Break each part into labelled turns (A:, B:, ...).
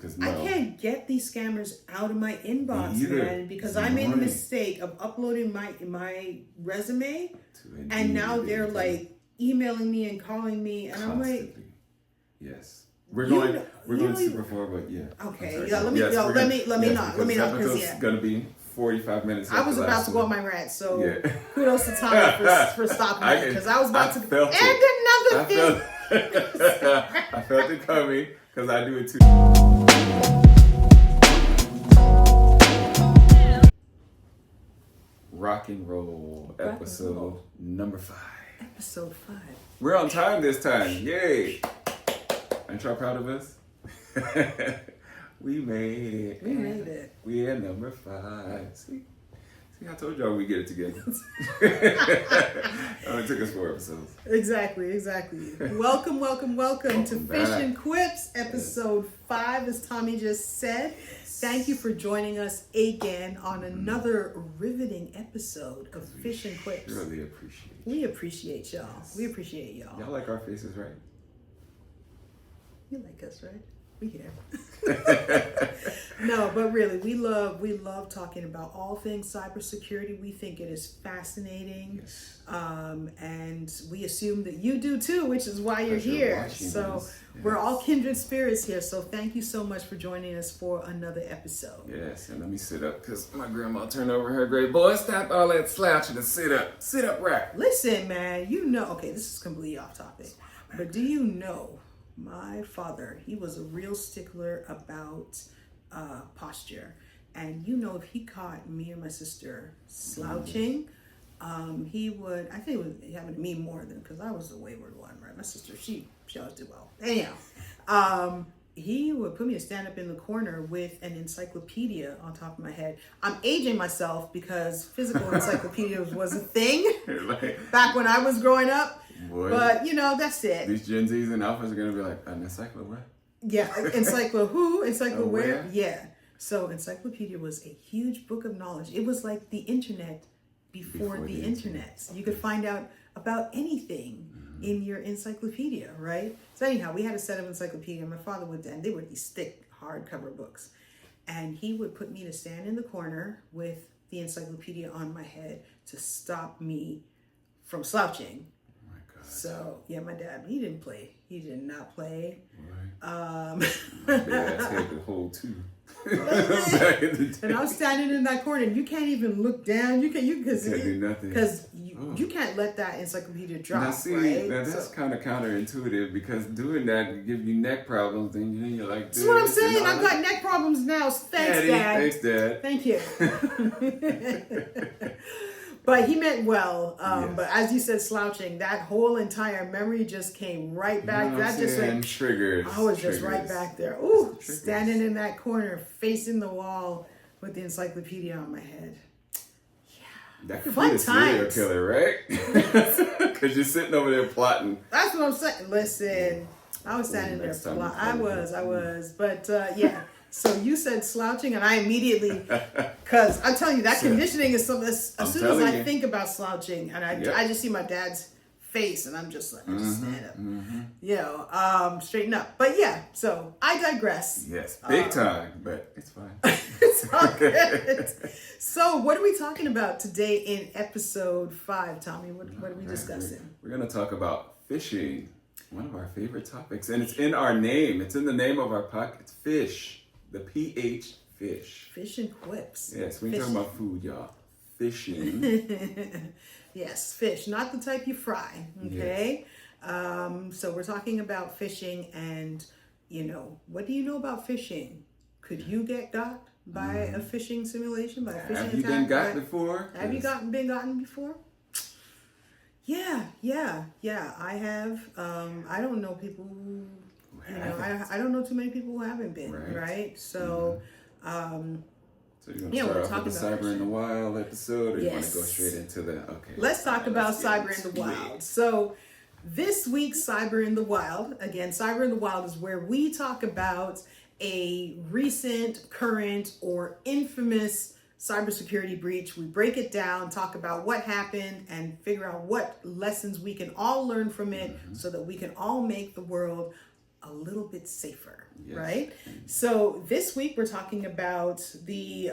A: because no.
B: I can't get these scammers out of my inbox, man, because I made the
A: annoying.
B: mistake of uploading my resume,
A: Indeed,
B: and now they're like emailing me and calling me, and
A: constantly.
B: I'm like,
A: yes. We're going super far, but yeah.
B: Okay, yeah. Let me not, because
A: it's gonna be 45 minutes.
B: I was about to go on my rant, so kudos to Tommy for stopping me, because I was about to. And another thing.
A: I felt it coming because I do it too. Rock and roll episode number 5.
B: Episode 5.
A: We're on time this time. Yay! Aren't y'all proud of us? We made it.
B: We made it.
A: We are number 5. See, I told y'all we get it together. It only took us 4 episodes.
B: Exactly. Welcome to Phish Quips, episode 5, as Tommy just said. Thank you for joining us again on another riveting episode of Phish Quips.
A: Really appreciate it.
B: We appreciate y'all.
A: Y'all like our faces, right?
B: You like us, right? We here. No, but really, we love talking about all things cybersecurity. We think it is fascinating.
A: Yes.
B: And we assume that you do too, which is why you're here. So we're all kindred spirits here. So thank you so much for joining us for another episode.
A: Yes, and let me sit up because my grandma turned over her grave. Boy, stop all that slouching and sit up. Sit up right.
B: Listen, man, okay, this is completely off topic. But do you know, my father, he was a real stickler about posture. And if he caught me or my sister slouching, he would, I think it was happened to me more than, because I was the wayward one, right? My sister, she always did well. Anyhow, he would put me to stand up in the corner with an encyclopedia on top of my head. I'm aging myself because physical encyclopedias was a thing back when I was growing up.
A: Boy,
B: but that's it.
A: These Gen Zs and Alphas are gonna be like, an encyclo what?
B: Yeah, encyclo who? Encyclo where?
A: Where?
B: Yeah. So encyclopedia was a huge book of knowledge. It was like the internet before the internet. So you could find out about anything in your encyclopedia, right? So anyhow, we had a set of encyclopedia. My father would, and they were these thick hardcover books, and he would put me to stand in the corner with the encyclopedia on my head to stop me from slouching. So yeah, my dad, he didn't play. He did not play.
A: Right. My dad's had the whole too. Back in the day.
B: And I was standing in that corner, and you can't even look down. You can't do nothing because you can't let that encyclopedia drop.
A: Now see,
B: right?
A: That's kind of counterintuitive, because doing that would give you neck problems. Then you're like,
B: that's what I'm saying. I've got neck problems now. Thanks, Dad.
A: Thanks, Dad.
B: Thank you. But he meant well.
A: Yes.
B: But as you said, slouching, that whole entire memory just came right back.
A: That just like
B: triggers. I was just right back there. Ooh, standing in that corner, facing the wall with the encyclopedia on my head. Yeah.
A: That could be a serial killer, right? Because you're sitting over there plotting.
B: That's what I'm saying. Listen, I was standing there plotting. I was. But yeah. So you said slouching, and I immediately, because I'm telling you, that conditioning is something, as soon as I think about slouching, and I just see my dad's face, and I'm just like, just stand up, straighten up. But yeah, so I digress.
A: Yes, big time, but it's fine.
B: It's all good. So what are we talking about today in episode 5, Tommy? What are we discussing?
A: We're going to talk about phishing, one of our favorite topics, and it's in our name. It's in the name of our podcast. It's Phish. The PH, fish.
B: Phish Quips.
A: Yes, we're talking about food, y'all. Phishing.
B: Yes, fish, not the type you fry. Okay. Yes. So we're talking about phishing, and what do you know about phishing? Could you get got by a phishing simulation, by a phishing attack?
A: Have you been got before?
B: Have you been gotten before? Yeah. I have. I don't know people who. I don't know too many people who haven't been, right? So,
A: so you're going to start off with the Cyber in the Wild episode, or you want to go straight into the, okay.
B: Let's talk about Cyber in the Wild. So this week's Cyber in the Wild, again, Cyber in the Wild is where we talk about a recent, current, or infamous cybersecurity breach. We break it down, talk about what happened, and figure out what lessons we can all learn from it so that we can all make the world a little bit safer,
A: Yes.
B: right? So this week we're talking about the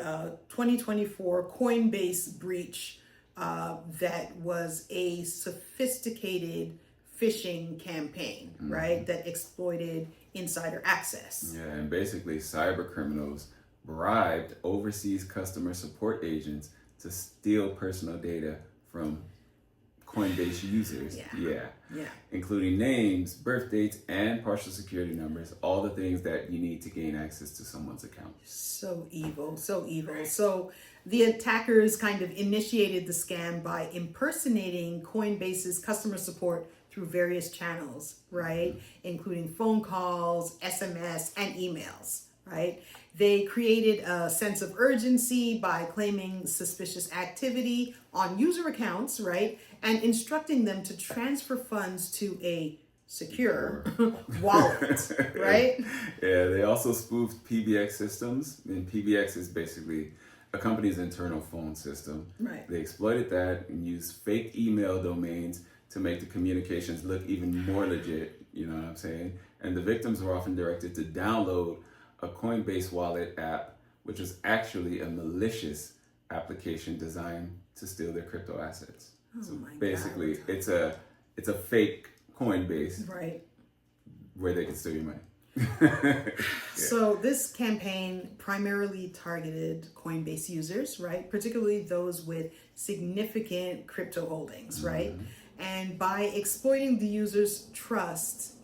B: 2024 Coinbase breach that was a sophisticated phishing campaign, right? That exploited insider access.
A: Yeah, and basically cyber criminals bribed overseas customer support agents to steal personal data from Coinbase users.
B: Yeah.
A: Including names, birth dates, and partial security numbers, all the things that you need to gain access to someone's account.
B: So evil, so evil. So the attackers kind of initiated the scam by impersonating Coinbase's customer support through various channels, right? Including phone calls, SMS, and emails, right? They created a sense of urgency by claiming suspicious activity on user accounts, right? And instructing them to transfer funds to a secure wallet, right?
A: Yeah, they also spoofed PBX systems, and PBX is basically a company's internal phone system.
B: Right.
A: They exploited that and used fake email domains to make the communications look even more legit, you know what I'm saying? And the victims were often directed to download a Coinbase wallet app, which was actually a malicious application designed to steal their crypto assets. So basically, it's a fake Coinbase,
B: right,
A: where they can steal your money.
B: So this campaign primarily targeted Coinbase users, right? Particularly those with significant crypto holdings, right? And by exploiting the users' trust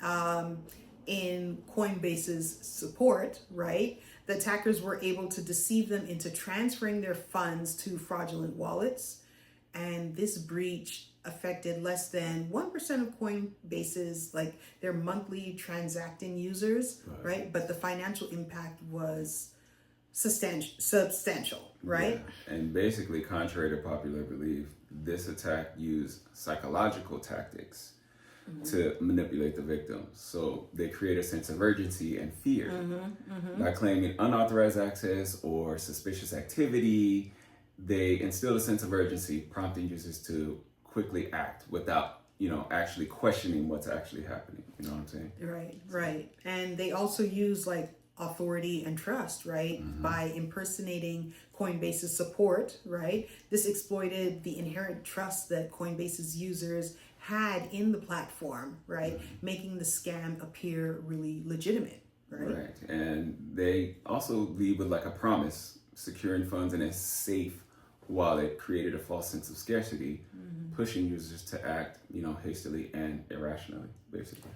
B: in Coinbase's support, right, the attackers were able to deceive them into transferring their funds to fraudulent wallets. And this breach affected less than 1% of Coinbase's, like, their monthly transacting users, right? But the financial impact was substantial, right?
A: Yeah. And basically, contrary to popular belief, this attack used psychological tactics to manipulate the victims. So they create a sense of urgency and fear by claiming unauthorized access or suspicious activity. They instill a sense of urgency, prompting users to quickly act without, actually questioning what's actually happening. You know what I'm saying?
B: Right. And they also use like authority and trust, right? By impersonating Coinbase's support, right? This exploited the inherent trust that Coinbase's users had in the platform, right? Making the scam appear really legitimate, right?
A: And they also lead with like a promise, securing funds in a safe wallet created a false sense of scarcity, pushing users to act, hastily and irrationally, basically.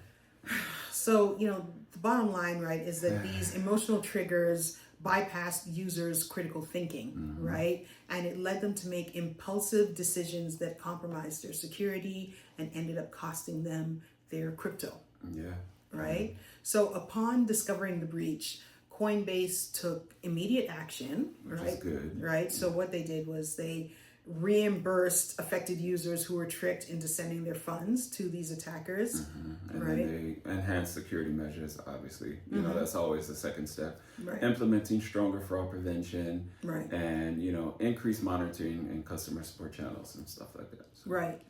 B: So, the bottom line, right, is that these emotional triggers bypassed users' critical thinking, right? And it led them to make impulsive decisions that compromised their security and ended up costing them their crypto.
A: Yeah.
B: Right? So upon discovering the breach, Coinbase took immediate action,
A: Which
B: right?
A: is good.
B: Right. So what they did was they reimbursed affected users who were tricked into sending their funds to these attackers.
A: And
B: right.
A: then they enhanced security measures, obviously. That's always the second step.
B: Right.
A: Implementing stronger fraud prevention.
B: Right.
A: And, increased monitoring and customer support channels and stuff like that. So.
B: Right.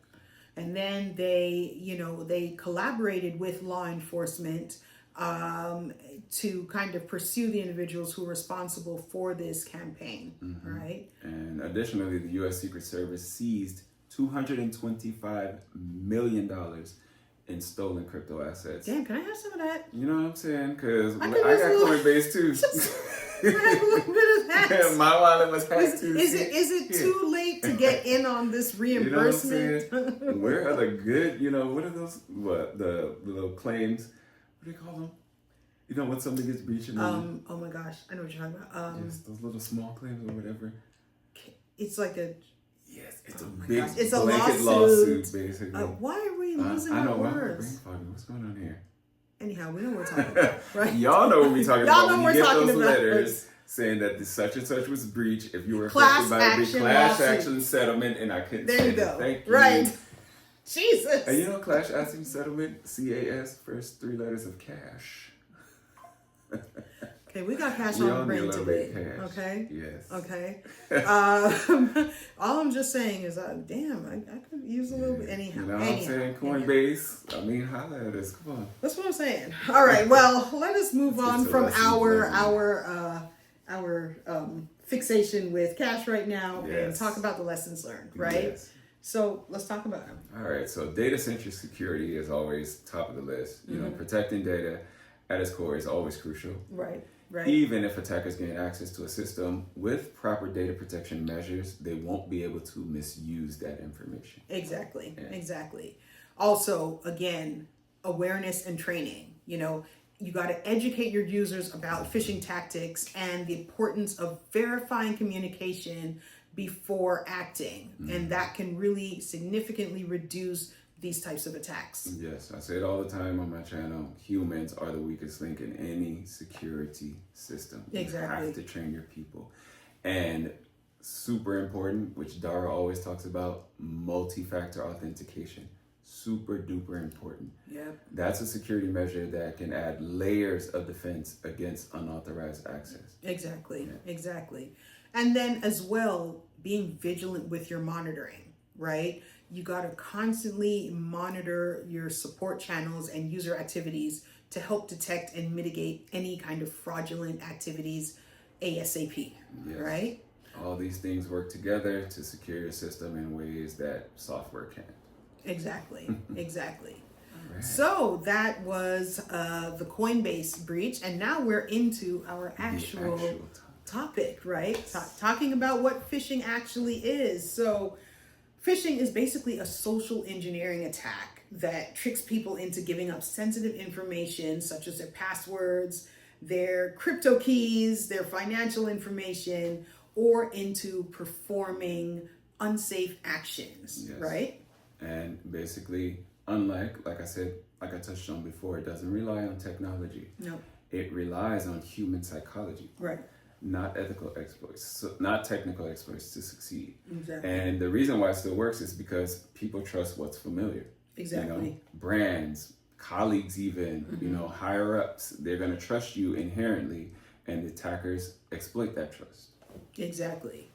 B: And then they collaborated with law enforcement to kind of pursue the individuals who were responsible for this campaign, right?
A: And additionally, the U.S. Secret Service seized $225 million in stolen crypto assets.
B: Damn, can I have some of that?
A: You know what I'm saying? Because I got
B: little...
A: Coinbase too.
B: Can I have a little bit of that?
A: My wallet was hacked too.
B: Is it too late to get in on this reimbursement?
A: You know what I'm saying? Where are the good, what are those, the little claims? What do they call them? When somebody gets breached and
B: oh my gosh, I know what you're talking about.
A: yes, those little small claims or whatever.
B: It's like a...
A: Yes, it's a big
B: it's a
A: blanket lawsuit basically.
B: Why are we losing
A: I know,
B: our words?
A: What's going on here?
B: Anyhow, we know what we're talking about, right?
A: Y'all know what we're talking about.
B: Y'all know
A: when you
B: we're
A: get
B: talking
A: those
B: about
A: letters saying that the such and such was breached, if you were
B: Class
A: affected by a big
B: action
A: class
B: lawsuit.
A: action settlement, and I couldn't
B: There
A: say
B: you go.
A: it. Thank you.
B: Right. Jesus.
A: And class action settlement, CAS, first three letters of cash.
B: Okay, we got cash
A: We
B: on
A: all
B: the
A: need a
B: brain
A: little
B: today.
A: bit of cash.
B: Okay.
A: Yes.
B: Okay. All I'm just saying is, damn, I could use a little bit. Anyhow.
A: You know what I'm saying? Coinbase. I mean, holla at us. Come on.
B: That's what I'm saying. All right. Well, let us move
A: Let's get
B: on
A: to
B: from
A: lessons
B: our fixation with cash right now and
A: Yes.
B: talk about the lessons learned. Right.
A: Yes.
B: So let's talk about them.
A: All right. So data-centric security is always top of the list. You know, protecting data at its core is always crucial.
B: Right. Right.
A: Even if attackers gain access to a system with proper data protection measures, they won't be able to misuse that information.
B: Exactly.
A: Yeah.
B: Exactly. Also, again, awareness and training. You know, you got to educate your users about phishing tactics and the importance of verifying communication before acting. And that can really significantly reduce these types of attacks.
A: Yes, I say it all the time on my channel. Humans are the weakest link in any security system.
B: Exactly.
A: You have to train your people. And super important, which Dara always talks about, multi-factor authentication. Super duper important.
B: Yep.
A: That's a security measure that can add layers of defense against unauthorized access.
B: Exactly.
A: Yeah.
B: Exactly. And then as well, being vigilant with your monitoring, right? You got to constantly monitor your support channels and user activities to help detect and mitigate any kind of fraudulent activities ASAP,
A: Yes.
B: right?
A: All these things work together to secure your system in ways that software can't.
B: Exactly, exactly.
A: Right.
B: So that was the Coinbase breach, and now we're into our actual topic, right? Talking about what phishing actually is. So phishing is basically a social engineering attack that tricks people into giving up sensitive information such as their passwords, their crypto keys, their financial information, or into performing unsafe actions,
A: Yes.
B: right?
A: And basically, unlike, like I touched on before, it doesn't rely on technology.
B: No.
A: It relies on human psychology.
B: Right.
A: Not ethical exploits, so not technical exploits to succeed.
B: Exactly.
A: And the reason why it still works is because people trust what's familiar.
B: Exactly.
A: You know, brands, colleagues, even, you know, higher ups, they're going to trust you inherently, and attackers exploit that trust.
B: Exactly.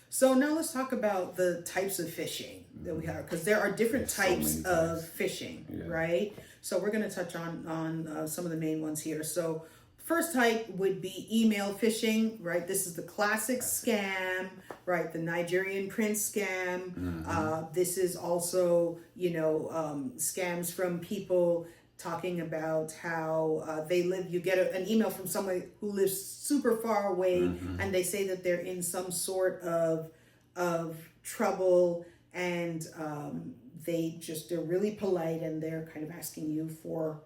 B: So now let's talk about the types of phishing that we have, because there are different
A: There's so
B: types
A: many
B: of
A: types.
B: phishing,
A: Yeah.
B: right? So we're going to touch on some of the main ones here. So first type would be email phishing, right? This is the classic scam, right? The Nigerian prince scam. This is also, scams from people talking about how they live. You get an email from someone who lives super far away, and they say that they're in some sort of trouble, and they're really polite, and they're kind of asking you for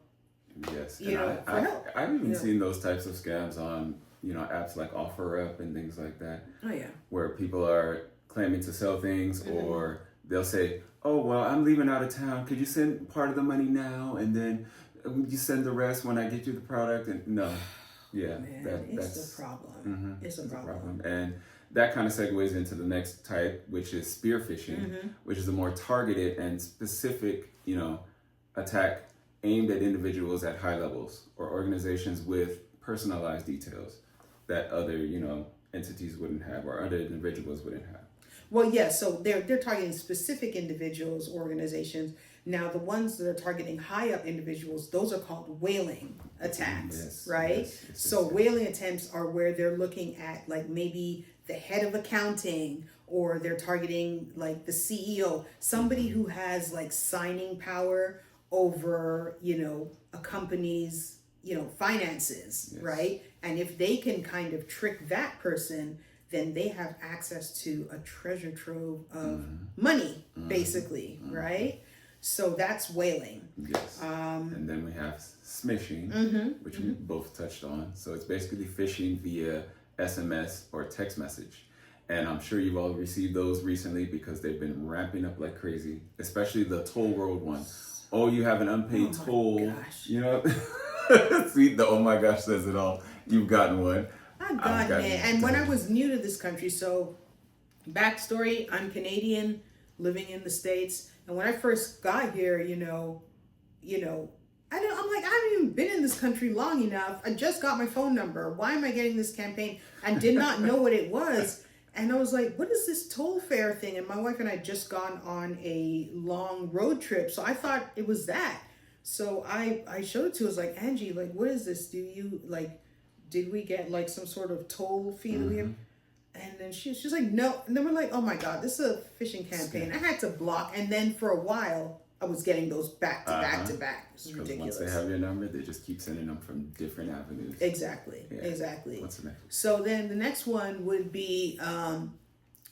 A: Yes,
B: for help.
A: I've even seen those types of scams on apps like OfferUp and things like that.
B: Oh yeah.
A: Where people are claiming to sell things, or they'll say, "Oh well, I'm leaving out of town. Could you send part of the money now, and then you send the rest when I get you the product?" And no, yeah,
B: Man,
A: that's
B: the problem. It's a problem.
A: And that kind of segues into the next type, which is spear phishing, which is a more targeted and specific, attack aimed at individuals at high levels or organizations with personalized details that other, entities wouldn't have or other individuals wouldn't have.
B: Well, yeah, so they're targeting specific individuals, organizations. Now, the ones that are targeting high up individuals, those are called whaling attacks,
A: Yes,
B: right?
A: yes,
B: So whaling attempts are where they're looking at like maybe the head of accounting, or they're targeting like the CEO, somebody who has like signing power over, a company's, finances,
A: Yes.
B: right? And if they can kind of trick that person, then they have access to a treasure trove of money, basically, right? So that's whaling.
A: Yes. And then we have smishing, which we both touched on. So it's basically phishing via SMS or text message. And I'm sure you've all received those recently because they've been ramping up like crazy, especially the toll road one. Oh, you have an unpaid toll.
B: Gosh.
A: See, the oh my gosh says it all. You've gotten one.
B: I've gotten it. And when I was new to this country, so backstory, I'm Canadian, living in the States. And when I first got here, I'm like, I haven't even been in this country long enough. I just got my phone number. Why am I getting this campaign? And did not know what it was. And I was like, what is this toll fare thing? And my wife and I had just gone on a long road trip. So I thought it was that. So I showed it to her. I was like, Angie, like, what is this? Did we get like some sort of toll fee that we have? And then she's like, no. And then we're like, oh my God, this is a phishing campaign. I had to block. And then for a while, I was getting those back to back to back. This is ridiculous.
A: Once they have your number, they just keep sending them from different avenues.
B: Exactly.
A: Yeah.
B: Exactly.
A: What's the next?
B: So then the next one would be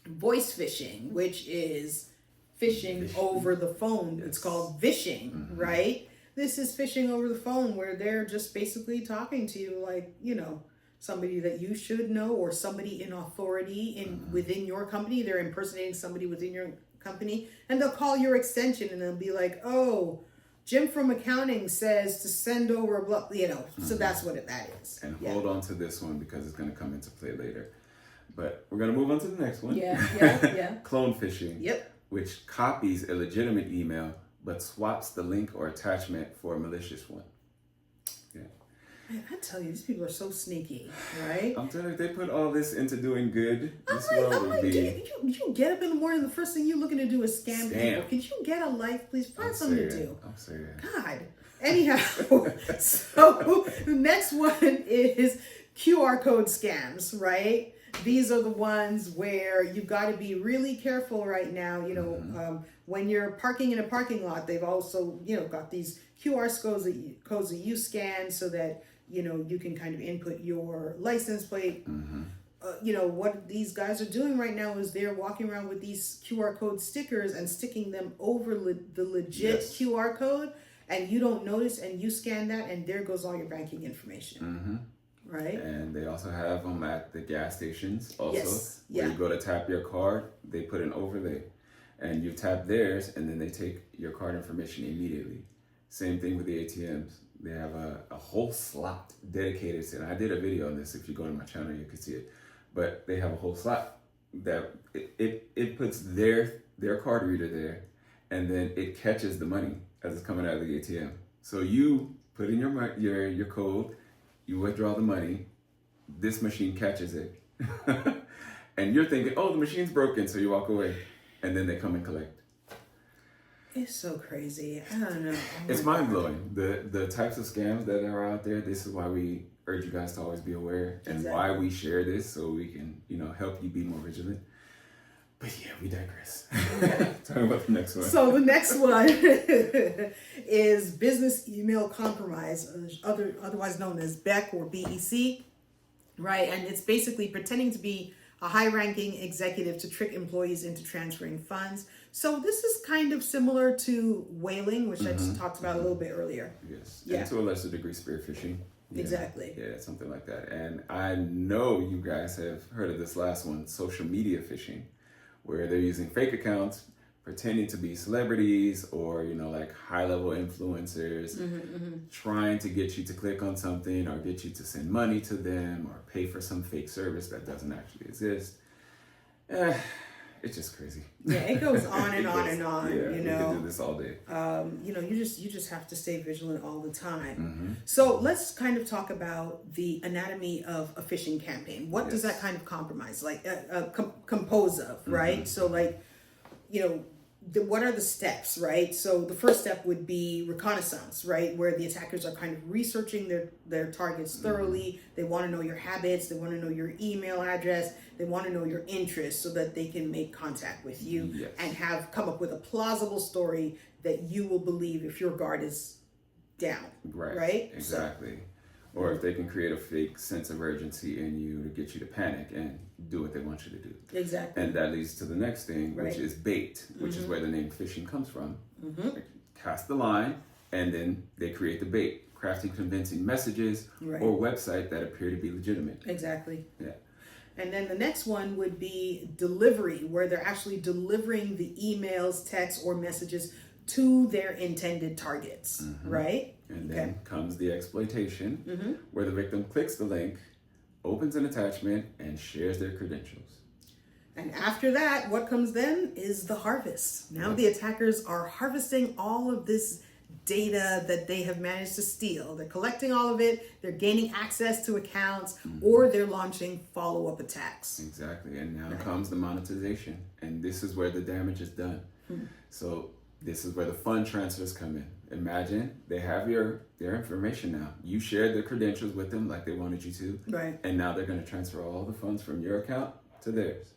B: voice phishing, which is phishing over the phone. Yes. It's called phishing, right? This is phishing over the phone where they're just basically talking to you like, somebody that you should know or somebody in authority within your company. They're impersonating somebody within your company, and they'll call your extension and they'll be like, oh, Jim from accounting says to send over a blah, so that's what that is.
A: And hold on to this one because it's going to come into play later. But we're going to move on to the next one.
B: Yeah.
A: Clone phishing.
B: Yep. Which
A: copies a legitimate email but swaps the link or attachment for a malicious one. Yeah.
B: Man, I tell you, these people are so sneaky, right?
A: I'm telling you, if they put all this into doing good, this
B: I'm
A: world
B: like,
A: would be...
B: you get up in the morning, the first thing you're looking to do is scam people. Can you get a life, please? Find something to do.
A: I'm serious.
B: God. Anyhow, so the next one is QR code scams, right? These are the ones where you've got to be really careful right now. When you're parking in a parking lot, they've also, got these QR codes that you scan so that, you can kind of input your license plate. What these guys are doing right now is they're walking around with these QR code stickers and sticking them over the legit QR code, and you don't notice, and you scan that, and there goes all your banking information. Right? And
A: they also have them at the gas stations also.
B: Yes.
A: Where you go to tap your card, they put an overlay. And you tap theirs, and then they take your card information immediately. Same thing with the ATMs. They have a whole slot dedicated to it. I did a video on this. If you go to my channel, you can see it. But they have a whole slot that it puts their card reader there, and then it catches the money as it's coming out of the ATM. So you put in your code, you withdraw the money, this machine catches it. And you're thinking, oh, the machine's broken, so you walk away. And then they come and collect.
B: It's so crazy. I don't know.
A: It's mind-blowing. The types of scams that are out there, this is why we urge you guys to always be aware and why we share this so we can, help you be more vigilant. But yeah, we digress. Talking about the next one.
B: So the next one is business email compromise, otherwise known as BEC or BEC, right? And it's basically pretending to be a high-ranking executive to trick employees into transferring funds. So this is kind of similar to whaling, which I just talked about a little bit earlier.
A: Yes. Yeah. And to a lesser degree, spear phishing. Yeah.
B: Exactly.
A: Yeah, something like that. And I know you guys have heard of this last one, social media phishing, where they're using fake accounts, pretending to be celebrities or, like high-level influencers, trying to get you to click on something or get you to send money to them or pay for some fake service that doesn't actually exist. It's just crazy.
B: Yeah, it goes on and on and on.
A: Yeah, we can do this all day.
B: You just have to stay vigilant all the time. So let's kind of talk about the anatomy of a phishing campaign. What does that kind of compromise, compose of, right? So what are the steps, right? So the first step would be reconnaissance, right? Where the attackers are kind of researching their targets thoroughly. They want to know your habits. They want to know your email address. They want to know your interests so that they can make contact with you and come up with a plausible story that you will believe if your guard is down. Right?
A: Exactly. Or if they can create a fake sense of urgency in you to get you to panic and do what they want you to do.
B: Exactly.
A: And that leads to the next thing, which is bait, which is where the name phishing comes from. They cast the line, and then they create the bait, crafting convincing messages or website that appear to be legitimate.
B: Exactly.
A: Yeah.
B: And then the next one would be delivery, where they're actually delivering the emails, texts, or messages to their intended targets, right?
A: And then comes the exploitation, where the victim clicks the link, opens an attachment, and shares their credentials.
B: And after that, what comes then is the harvest. Now the attackers are harvesting all of this data that they have managed to steal. They're collecting all of it, they're gaining access to accounts, or they're launching follow-up attacks.
A: Exactly. And now comes the monetization. And this is where the damage is done. So this is where the fund transfers come in. Imagine they have their information now. You shared the credentials with them like they wanted you to.
B: Right.
A: And now they're going to transfer all the funds from your account to theirs.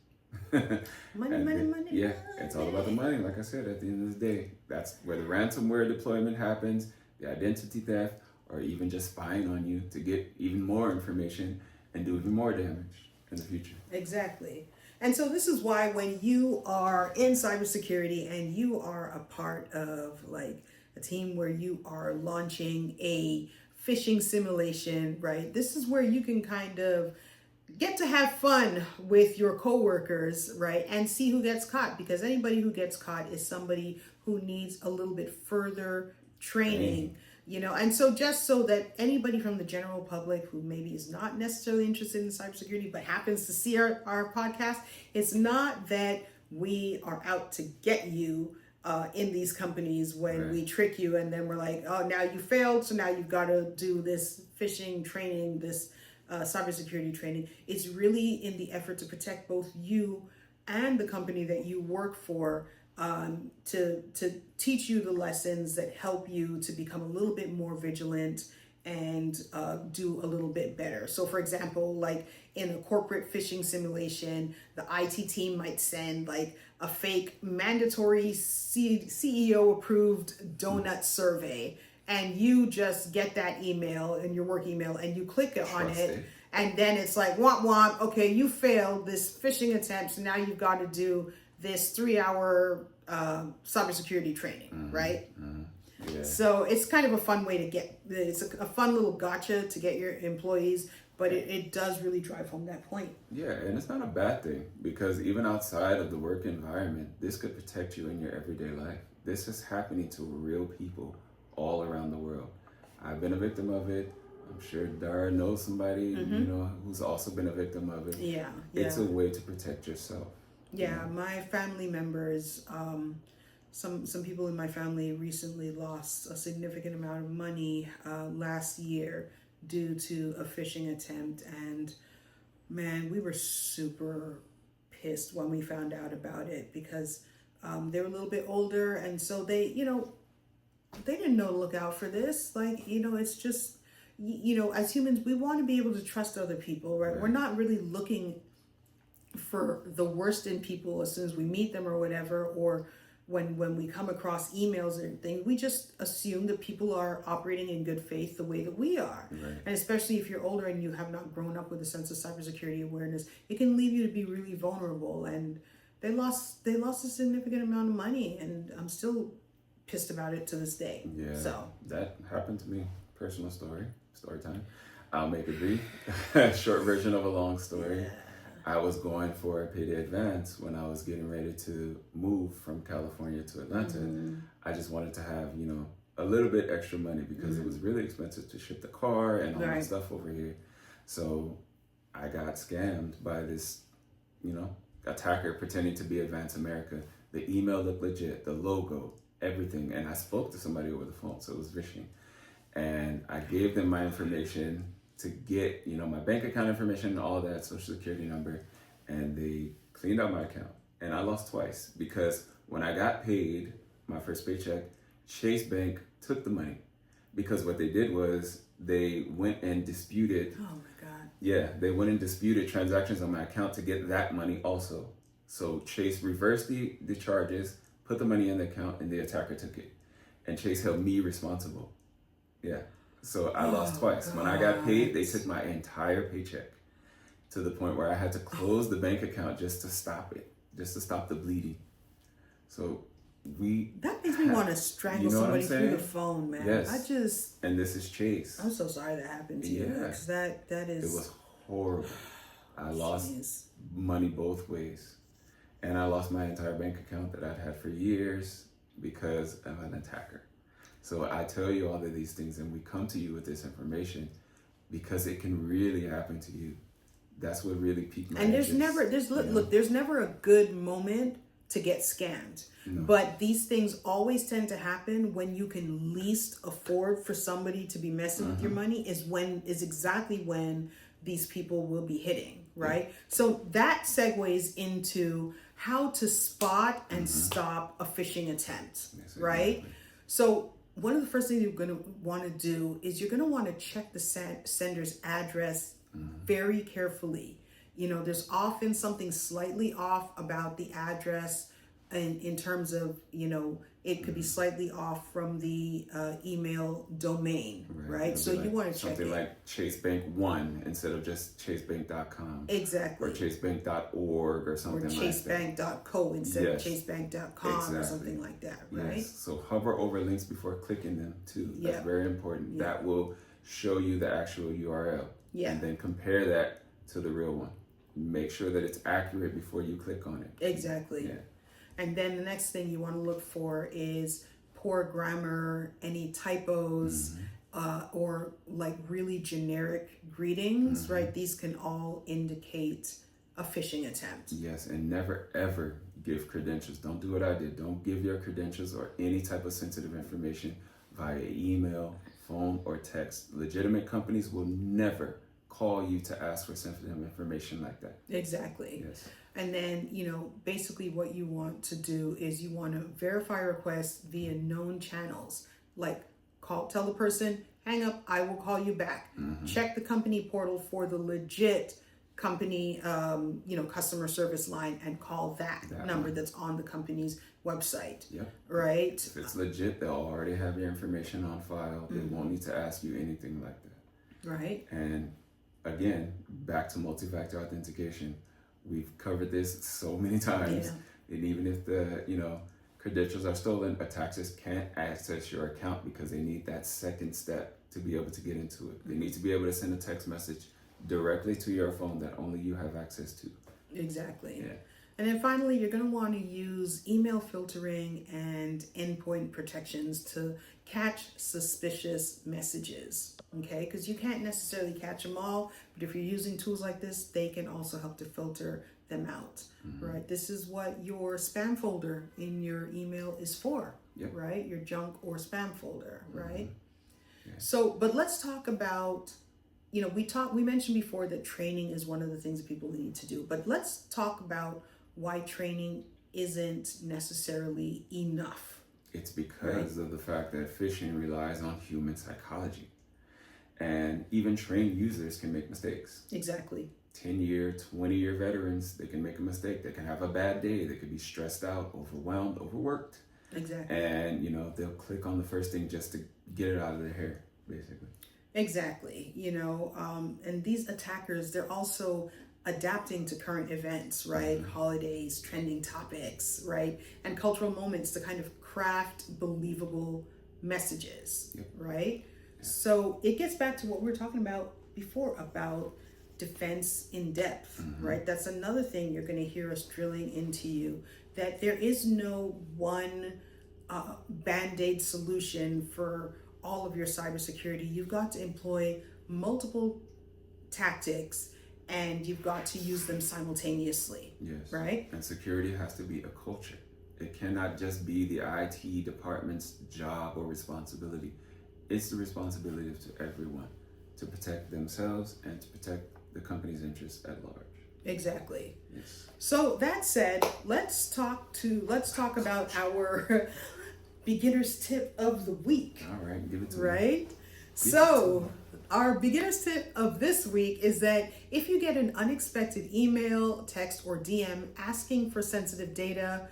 B: Money.
A: Yeah, it's all about the money. Like I said, at the end of the day, that's where the ransomware deployment happens, the identity theft, or even just spying on you to get even more information and do even more damage in the future.
B: Exactly. And so this is why when you are in cybersecurity and you are a part of like a team where you are launching a phishing simulation, right? This is where you can kind of get to have fun with your coworkers, right? And see who gets caught, because anybody who gets caught is somebody who needs a little bit further training, you know. And so just so that anybody from the general public who maybe is not necessarily interested in cybersecurity but happens to see our podcast, it's not that we are out to get you in these companies when we trick you and then we're like, oh, now you failed, so now you've got to do this phishing training, this cybersecurity training. It's really in the effort to protect both you and the company that you work for, to teach you the lessons that help you to become a little bit more vigilant and do a little bit better. So for example, like in a corporate phishing simulation, the IT team might send like a fake mandatory CEO approved donut survey, and you just get that email in your work email and you click on it. And then it's like, womp womp, okay, you failed this phishing attempt, so now you've got to do this 3-hour cybersecurity training, right?
A: Yeah.
B: So it's kind of a fun way to it's a fun little gotcha to get your employees, but it does really drive home that point.
A: Yeah, and it's not a bad thing, because even outside of the work environment, this could protect you in your everyday life. This is happening to real people all around the world. I've been a victim of it. I'm sure Dara knows somebody, you know, who's also been a victim of it.
B: Yeah.
A: It's a way to protect yourself.
B: Yeah, my family members, some people in my family recently lost a significant amount of money last year due to a phishing attempt, and man, we were super pissed when we found out about it, because they were a little bit older, and so they didn't know to look out for this. Like, you know, it's just, you know, as humans, we want to be able to trust other people, right? We're not really looking for the worst in people as soon as we meet them or whatever, or when we come across emails and things. We just assume that people are operating in good faith the way that we are.
A: Right.
B: And especially if you're older and you have not grown up with a sense of cybersecurity awareness, it can leave you to be really vulnerable. And they lost a significant amount of money, and I'm still pissed about it to this day.
A: Yeah,
B: so
A: that happened to me. Personal story time. I'll make it brief. Short version of a long story.
B: Yeah.
A: I was going for a payday advance when I was getting ready to move from California to Atlanta. I just wanted to have, you know, a little bit extra money, because it was really expensive to ship the car and all my stuff over here. So I got scammed by this, you know, attacker pretending to be Advance America. The email looked legit, the logo, everything. And I spoke to somebody over the phone, so it was phishing. And I gave them my information to get, you know, my bank account information and all that, social security number, and they cleaned out my account. And I lost twice, because when I got paid my first paycheck, Chase Bank took the money, because what they did was they went and disputed.
B: Oh my God.
A: Yeah, they went and disputed transactions on my account to get that money also. So Chase reversed the charges, put the money in the account, and the attacker took it. And Chase held me responsible. Yeah. So I lost twice. When I got paid, they took my entire paycheck, to the point where I had to close the bank account just to stop it, just to stop the bleeding. So
B: that makes me want to strangle somebody through the phone, man.
A: Yes. And this is Chase.
B: I'm so sorry that happened to you. Because that is.
A: It was horrible. I lost money both ways. And I lost my entire bank account that I'd had for years because of an attacker. So I tell you all of these things, and we come to you with this information because it can really happen to you. That's what really piqued my interest.
B: And there's never a good moment to get scammed.
A: No.
B: But these things always tend to happen when you can least afford for somebody to be messing with your money is exactly when these people will be hitting, right? So that segues into how to spot and stop a phishing attempt, right?
A: Exactly.
B: So one of the first things you're going to want to do is you're going to want to check the sender's address very carefully. You know, there's often something slightly off about the address in terms of, you know, it could be slightly off from the email domain, right? So you want to check
A: something
B: it.
A: like Chase Bank 1 instead of just chasebank.com.
B: Exactly.
A: Or chasebank.org or something like that.
B: chasebank.co instead of chasebank.com or something like that, right?
A: Yes. So hover over links before clicking them too. That's
B: Yeah.
A: very important.
B: Yeah.
A: That will show you the actual URL.
B: Yeah.
A: And then compare that to the real one. Make sure that it's accurate before you click on it.
B: Exactly.
A: Yeah.
B: And then the next thing you want to look for is poor grammar, any typos, or like really generic greetings, right? These can all indicate a phishing attempt.
A: Yes, and never ever give credentials. Don't do what I did. Don't give your credentials or any type of sensitive information via email, phone, or text. Legitimate companies will never call you to ask for sensitive information like that.
B: Exactly.
A: Yes.
B: And then, you know, basically what you want to do is you want to verify requests via known channels. Like tell the person, hang up, I will call you back. Check the company portal for the legit company, customer service line and call that number that's on the company's website.
A: Yep.
B: Right?
A: If it's legit, they'll already have your information on file. They won't need to ask you anything like that.
B: Right.
A: And again, back to multi-factor authentication. We've covered this so many times.
B: Yeah.
A: And even if the, credentials are stolen, attackers can't access your account because they need that second step to be able to get into it. They need to be able to send a text message directly to your phone that only you have access to.
B: Exactly.
A: Yeah.
B: And then finally, you're going to want to use email filtering and endpoint protections to catch suspicious messages, okay? Because you can't necessarily catch them all, but if you're using tools like this, they can also help to filter them out, right? This is what your spam folder in your email is for, right? Your junk or spam folder, right? Yeah. So, but let's talk about, we mentioned before that training is one of the things that people need to do, but let's talk about why training isn't necessarily enough.
A: It's because of the fact that phishing relies on human psychology. And even trained users can make mistakes.
B: Exactly.
A: 10-year, 20-year veterans, they can make a mistake. They can have a bad day. They could be stressed out, overwhelmed, overworked.
B: Exactly.
A: And, they'll click on the first thing just to get it out of their hair, basically.
B: Exactly. And these attackers, they're also adapting to current events, right? Holidays, trending topics, right? And cultural moments to kind of craft believable messages, right? So it gets back to what we were talking about before about defense in depth, right? That's another thing you're going to hear us drilling into you, that there is no one band-aid solution for all of your cybersecurity. You've got to employ multiple tactics and you've got to use them simultaneously.
A: Yes.
B: Right?
A: And security has to be a culture. It cannot just be the IT department's job or responsibility. It's the responsibility of everyone to protect themselves and to protect the company's interests at large.
B: Exactly.
A: Yes. So
B: that said, let's talk about our beginner's tip of the week.
A: All right, give it to me.
B: Right? So our beginner's tip of this week is that if you get an unexpected email, text, or DM asking for sensitive data,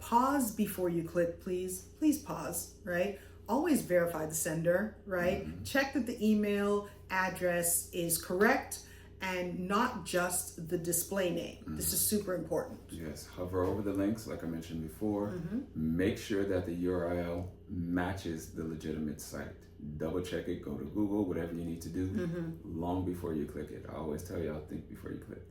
B: pause before you click, please. Please pause, right? Always verify the sender, right? Check that the email address is correct and not just the display name. This is super important.
A: Yes, hover over the links like I mentioned before. Make sure that the URL matches the legitimate site. Double check it, go to Google, whatever you need to do long before you click it. I always tell y'all, think before you click.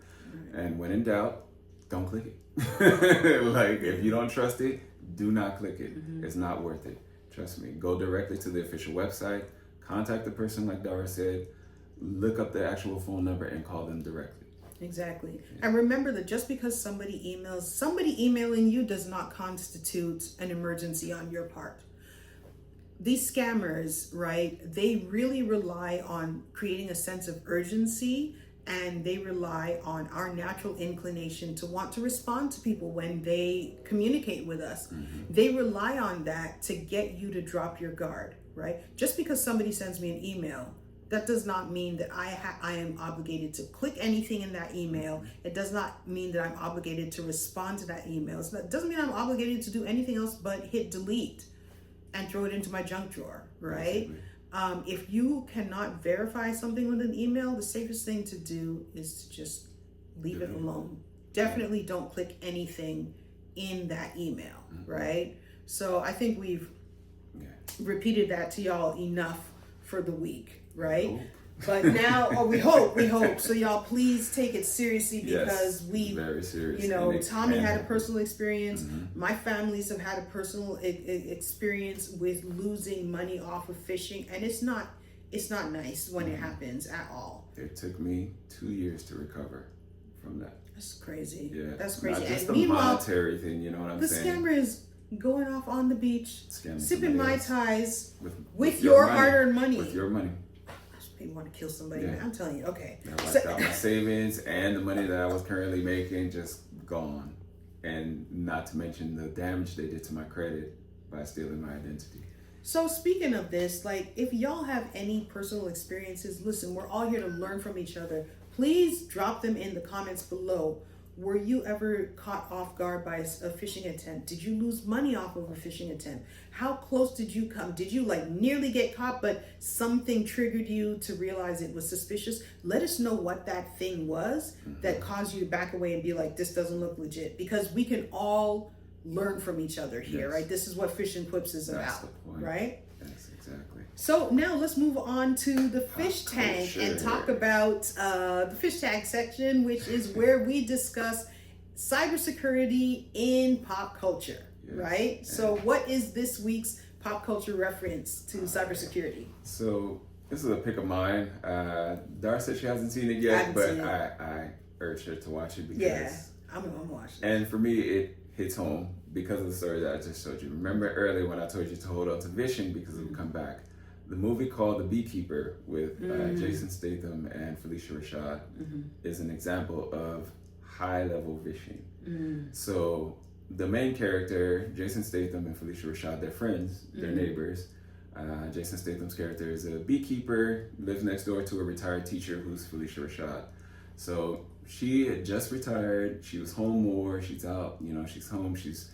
A: And when in doubt, don't click it. Like if you don't trust it, do not click it. It's not worth it. Trust me. Go directly to the official website, contact the person like Dara said, look up the actual phone number and call them directly.
B: Exactly. And remember that just because somebody emailing you does not constitute an emergency on your part. These scammers, right, they really rely on creating a sense of urgency, and they rely on our natural inclination to want to respond to people when they communicate with us. They rely on that to get you to drop your guard, right? Just because somebody sends me an email, that does not mean that I am obligated to click anything in that email. It does not mean that I'm obligated to respond to that email. It doesn't mean I'm obligated to do anything else but hit delete and throw it into my junk drawer, right? If you cannot verify something with an email, the safest thing to do is to just leave it alone. Definitely don't click anything in that email, right? So I think we've repeated that to y'all enough for the week, right? But now, we hope. So y'all, please take it seriously, because
A: very serious.
B: You know, Tommy had a personal experience. My families have had a personal experience with losing money off of phishing, and it's not nice when it happens at all.
A: It took me 2 years to recover from that.
B: That's crazy.
A: Yeah,
B: that's crazy.
A: Not just
B: and
A: the monetary thing, you know what I'm saying?
B: The scammer is going off on the beach, sipping Mai Tais with
A: your
B: hard-earned money.
A: With your money.
B: People want to kill somebody. Man. I'm telling you. Okay.
A: I wiped out my savings, and the money that I was currently making just gone. And not to mention the damage they did to my credit by stealing my identity.
B: So speaking of this, like, if y'all have any personal experiences, listen, we're all here to learn from each other. Please drop them in the comments below. Were you ever caught off guard by a phishing attempt? Did you lose money off of a phishing attempt? How close did you come? Did you like nearly get caught, but something triggered you to realize it was suspicious? Let us know what that thing was that caused you to back away and be like, this doesn't look legit, because we can all learn from each other here, right? This is what Phish Quips is about, right?
A: Yes, exactly.
B: So now let's move on to the fish tank and talk about the fish tank section, which is where we discuss cybersecurity in pop culture, right? Yeah. So what is this week's pop culture reference to cybersecurity?
A: So this is a pick of mine. Dar said she hasn't seen it yet, but I urged her to watch it because
B: I'm watching it.
A: And for me, it hits home because of the story that I just showed you. Remember earlier when I told you to hold on to Phishing because it would come back? The movie called The Beekeeper with Jason Statham and Felicia Rashad is an example of high-level phishing. So the main character, Jason Statham and Felicia Rashad, they're friends, they're neighbors. Jason Statham's character is a beekeeper, lives next door to a retired teacher who's Felicia Rashad. So she had just retired, she was home more, she's out, she's home, she's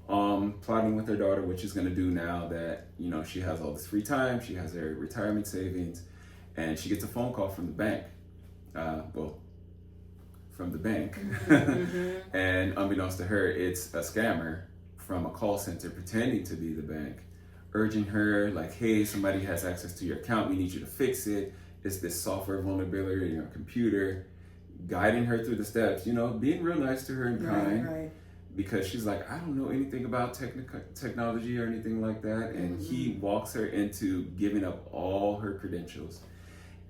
A: plotting with her daughter what she's going to do now that, she has all this free time, she has her retirement savings, and she gets a phone call from the bank. And unbeknownst to her, it's a scammer from a call center pretending to be the bank, urging her like, hey, somebody has access to your account, we need you to fix it. It's this software vulnerability in your computer, guiding her through the steps, being real nice to her and kind. Right. Because she's like, I don't know anything about technology or anything like that. And he walks her into giving up all her credentials.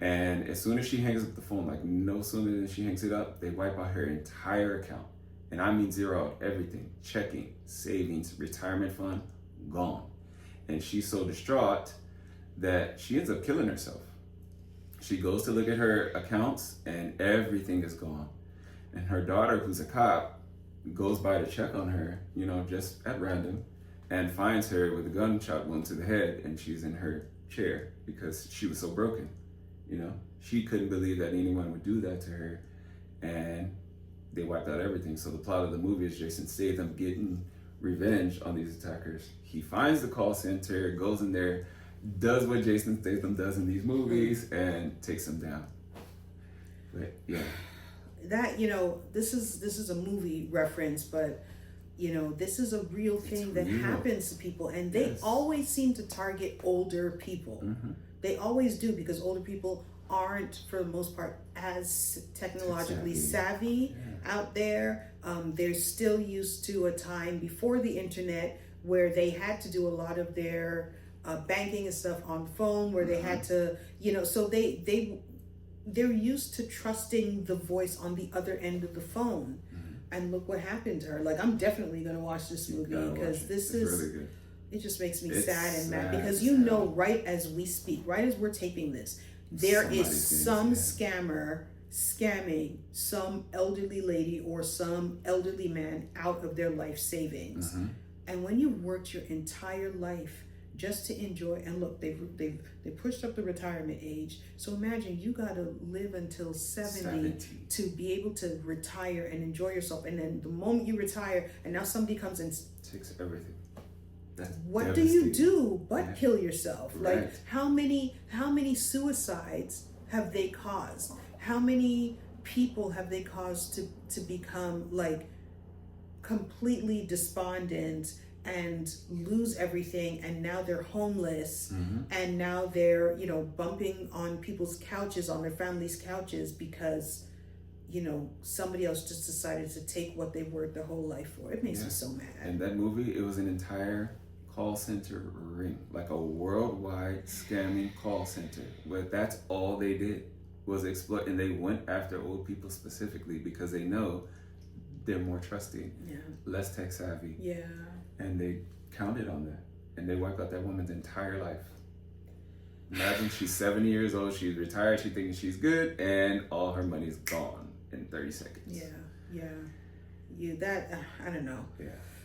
A: And as soon as she hangs up the phone, like no sooner than she hangs it up, they wipe out her entire account. And I mean zero out everything: checking, savings, retirement fund, gone. And she's so distraught that she ends up killing herself. She goes to look at her accounts and everything is gone. And her daughter, who's a cop, goes by to check on her, just at random, and finds her with a gunshot wound to the head, and she's in her chair because she was so broken. She couldn't believe that anyone would do that to her, and they wiped out everything. So the plot of the movie is Jason Statham getting revenge on these attackers. He finds the call center, goes in there, does what Jason Statham does in these movies, and takes them down. But yeah.
B: That, this is a movie reference, but this is a real thing that happens to people, and they always seem to target older people. They always do, because older people aren't, for the most part, as technologically savvy out there. They're still used to a time before the internet where they had to do a lot of their banking and stuff on phone, where they had to, so they they're used to trusting the voice on the other end of the phone. And look what happened to her. Like, I'm definitely going to watch this movie because it's really good. It just makes me sad and mad because right as we speak, right as we're taping this, there is some scammer scamming some elderly lady or some elderly man out of their life savings. And when you've worked your entire life just to enjoy, and look, they pushed up the retirement age. So imagine you got to live until 70 to be able to retire and enjoy yourself. And then the moment you retire, and now somebody comes and
A: takes everything.
B: What do you do but kill yourself? Like, how many suicides have they caused? How many people have they caused to become like completely despondent and lose everything, and now they're homeless, and now they're, bumping on people's couches, on their families' couches, because somebody else just decided to take what they worked their whole life for. It makes me so mad.
A: And that movie, it was an entire call center ring, like a worldwide scamming call center, where that's all they did was exploit, and they went after old people specifically because they know they're more trusting, less tech savvy, and they counted on that, and they wiped out that woman's entire life. Imagine she's 70 years old, she's retired, she thinks she's good, and all her money's gone in 30 seconds.
B: I don't know.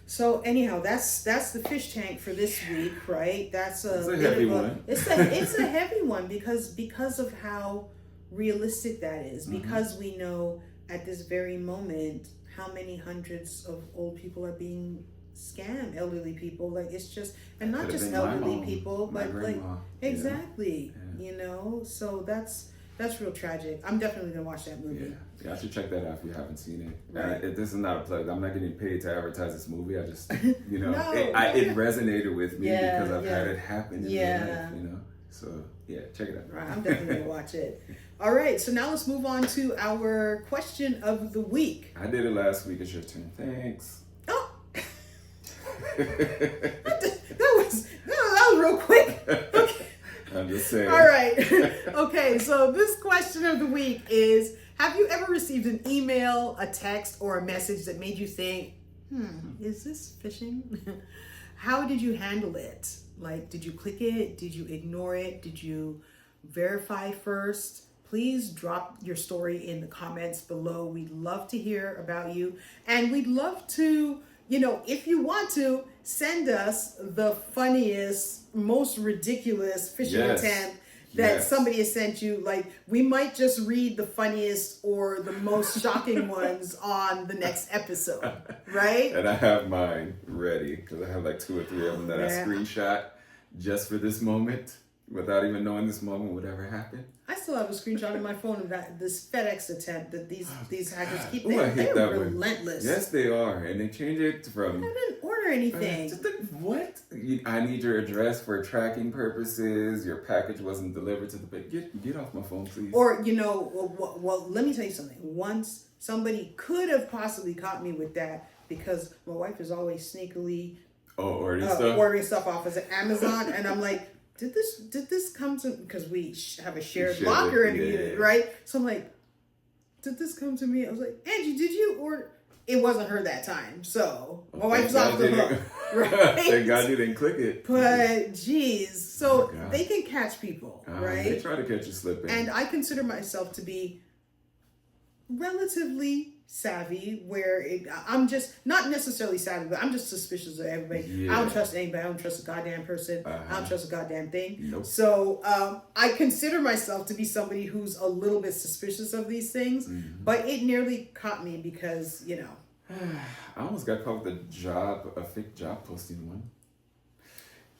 C: So anyhow, that's the fish tank for this week, right?
A: It's a heavy one.
C: It's a heavy one because of how realistic that is. Because we know at this very moment how many hundreds of old people are being scammed, elderly people. Like, it's just, and not just elderly people, but like exactly, So that's real tragic. I'm definitely gonna watch that movie.
A: Yeah, I should check that out if you haven't seen it. Right. This is not a plug. I'm not getting paid to advertise this movie. I just, it resonated with me because I've had it happen in real life, So, check it out.
C: Right, I'm definitely going to watch it. All right, so now let's move on to our question of the week.
A: I did it last week. It's your turn. Thanks.
C: Oh! that was real quick. Okay.
A: I'm just saying.
C: All right. Okay, so this question of the week is, have you ever received an email, a text, or a message that made you think, is this phishing? How did you handle it? Like, did you click it? Did you ignore it? Did you verify first? Please drop your story in the comments below. We'd love to hear about you. And we'd love to, if you want to, send us the funniest, most ridiculous phishing attempt that somebody has sent you. Like, we might just read the funniest or the most shocking ones on the next episode, right?
A: And I have mine ready because I have like 2 or 3 of them that I screenshot just for this moment, without even knowing this moment would ever happen.
C: I still have a screenshot on my phone of this FedEx attempt that these hackers keep.
A: They're
C: relentless.
A: Yes, they are, and they change it from.
C: I didn't order anything.
A: What? I need your address for tracking purposes. Your package wasn't delivered to the. Get off my phone, please.
C: Or well, let me tell you something. Once somebody could have possibly caught me with that because my wife is always sneakily ordering stuff off of Amazon, and I'm like, did this come to, because we have a shared locker in the unit, right? So I'm like, did this come to me? I was like, Angie, did you order? It wasn't her that time, so my wife's off the hook, right?
A: Thank God you didn't click it.
C: But geez, so they can catch people, right?
A: They try to catch you slipping.
C: And I consider myself to be relatively savvy, where I'm just not necessarily savvy, but I'm just suspicious of everybody. I don't trust anybody. I don't trust a goddamn person. I don't trust a goddamn thing.
A: Nope.
C: So I consider myself to be somebody who's a little bit suspicious of these things, but it nearly caught me because,
A: I almost got caught with a fake job posting one.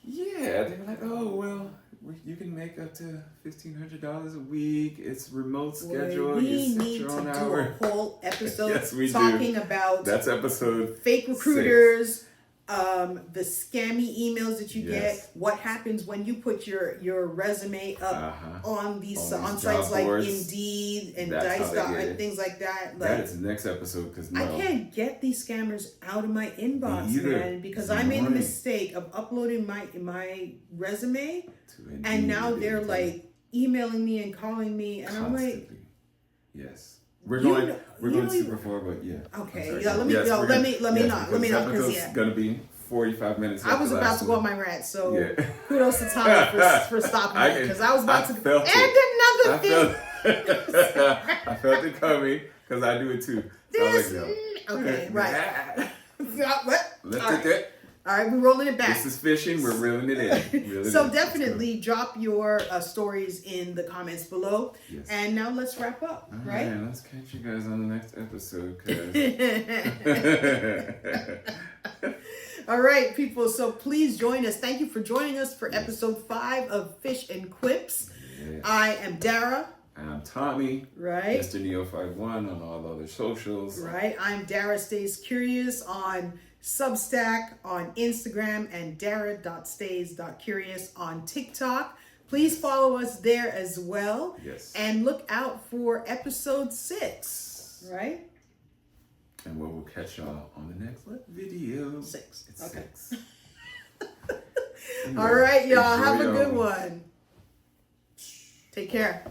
A: Yeah, they were like, oh, well, you can make up to $1,500 a week. It's remote schedule.
C: We need to do a whole episode
A: talking
C: about
A: that's episode
C: fake recruiters, the scammy emails that you get. What happens when you put your resume up on these on sites like Indeed and Dice and things like that. Like,
A: that is the next episode because
C: I can't get these scammers out of my inbox, man, because I made the mistake of uploading my resume, and now they're like
B: emailing me and calling me, and I'm like,
A: Constantly. Yes. We're
B: You
A: going
B: know-
A: we're
B: you
A: going
B: know
A: super
B: you-
A: far, but yeah.
B: Okay,
A: I'm sorry.
B: yeah, let me
A: Yes,
B: no,
A: we're
B: let
A: gonna-
B: me let me
A: yes,
B: not
A: because
B: because
A: episode's
B: yeah.
A: gonna be 45 minutes.
B: I was
A: like the
B: about
A: last
B: to go
A: one.
B: on my rant, so
A: Yeah.
B: kudos to Tommy for stopping me because I was about to.
A: felt
B: And
A: it.
B: another thing.
A: I felt it coming because I do it too. So I was like, no.
B: Okay, right. What?
A: Let's
B: All
A: do
B: right.
A: that.
B: All right, we're rolling it back.
A: This is fishing. We're reeling it in. Reeling
B: So
A: it in.
B: definitely drop your stories in the comments below.
A: Yes.
B: And now let's wrap up,
A: All
B: right?
A: right, let's catch you guys on the next episode.
B: All right, people. So please join us. Thank you for joining us for episode 5 of Phish and Quips.
A: Yes.
B: I am Dara.
A: I'm Tommy.
B: Right.
A: Mr. Neo51 on all the other socials.
B: Right. I'm Dara Stays Curious on Substack, on Instagram, and dara.stays.curious on TikTok. Please follow us there as well.
A: Yes.
B: And look out for episode 6. Right?
A: And we'll catch y'all on the next video.
B: 6.
A: It's
B: Okay.
A: 6. Anyway,
B: All right, y'all.
A: enjoy
B: Have a
A: your-
B: good one. Take care.